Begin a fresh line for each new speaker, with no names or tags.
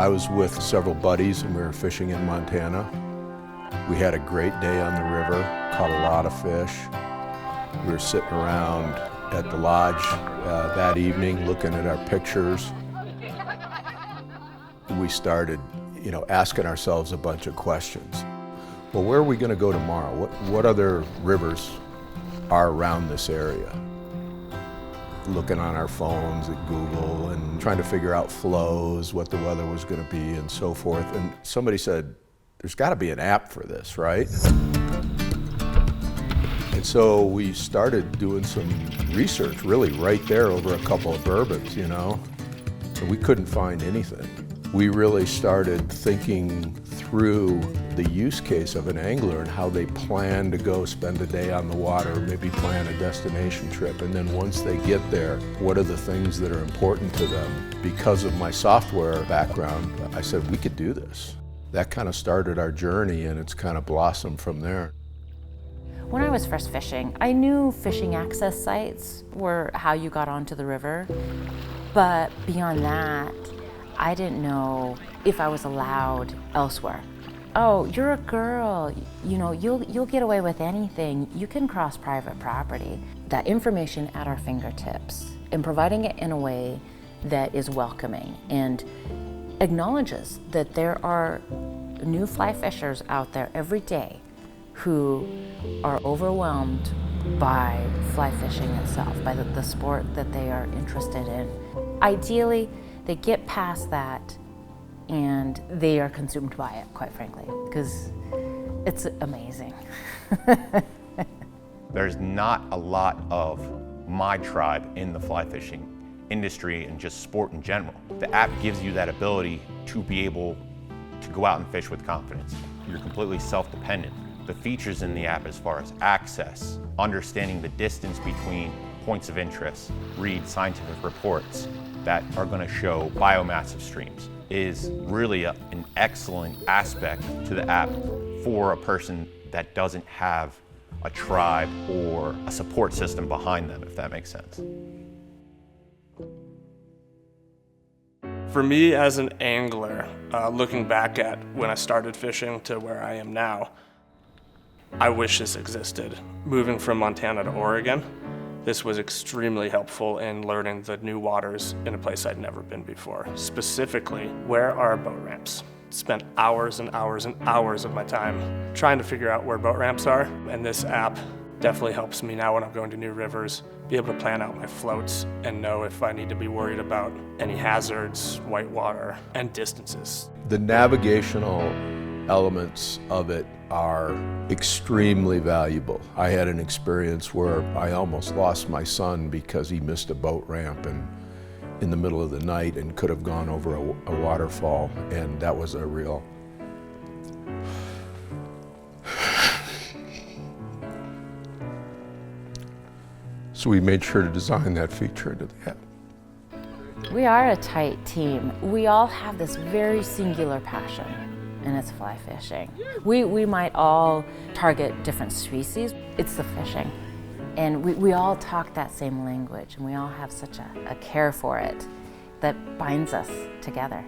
I was with several buddies and we were fishing in Montana. We had a great day on the river, caught a lot of fish. We were sitting around at the lodge that evening looking at our pictures. We started, asking ourselves a bunch of questions. Well, where are we going to go tomorrow? What other rivers are around this area? Looking on our phones at Google and trying to figure out flows, what the weather was going to be, and so forth. And somebody said, there's got to be an app for this, right? And so we started doing some research, really right there over a couple of bourbons, and we couldn't find anything. We really started thinking through the use case of an angler and how they plan to go spend a day on the water, maybe plan a destination trip. And then once they get there, what are the things that are important to them? Because of my software background, I said, we could do this. That kind of started our journey, and it's kind of blossomed from there.
When I was first fishing, I knew fishing access sites were how you got onto the river, but beyond that, I didn't know if I was allowed elsewhere. Oh, you're a girl, you'll get away with anything. You can cross private property. That information at our fingertips and providing it in a way that is welcoming and acknowledges that there are new fly fishers out there every day who are overwhelmed by fly fishing itself, by the sport that they are interested in. Ideally, they get past that and they are consumed by it, quite frankly, because it's amazing.
There's not a lot of my tribe in the fly fishing industry and just sport in general. The app gives you that ability to be able to go out and fish with confidence. You're completely self-dependent. The features in the app as far as access, understanding the distance between points of interest, read scientific reports that are going to show biomass of streams is really an excellent aspect to the app for a person that doesn't have a tribe or a support system behind them, if that makes sense.
For me as an angler, looking back at when I started fishing to where I am now, I wish this existed. Moving from Montana to Oregon, this was extremely helpful in learning the new waters in a place I'd never been before. Specifically, where are boat ramps? Spent hours and hours and hours of my time trying to figure out where boat ramps are, and this app definitely helps me now when I'm going to new rivers, be able to plan out my floats and know if I need to be worried about any hazards, whitewater, and distances.
The navigational elements of it are extremely valuable. I had an experience where I almost lost my son because he missed a boat ramp in the middle of the night and could have gone over a waterfall, and that was a real So we made sure to design that feature into the app.
We are a tight team. We all have this very singular passion, and it's fly fishing. We might all target different species. It's the fishing. And we all talk that same language, and we all have such a care for it that binds us together.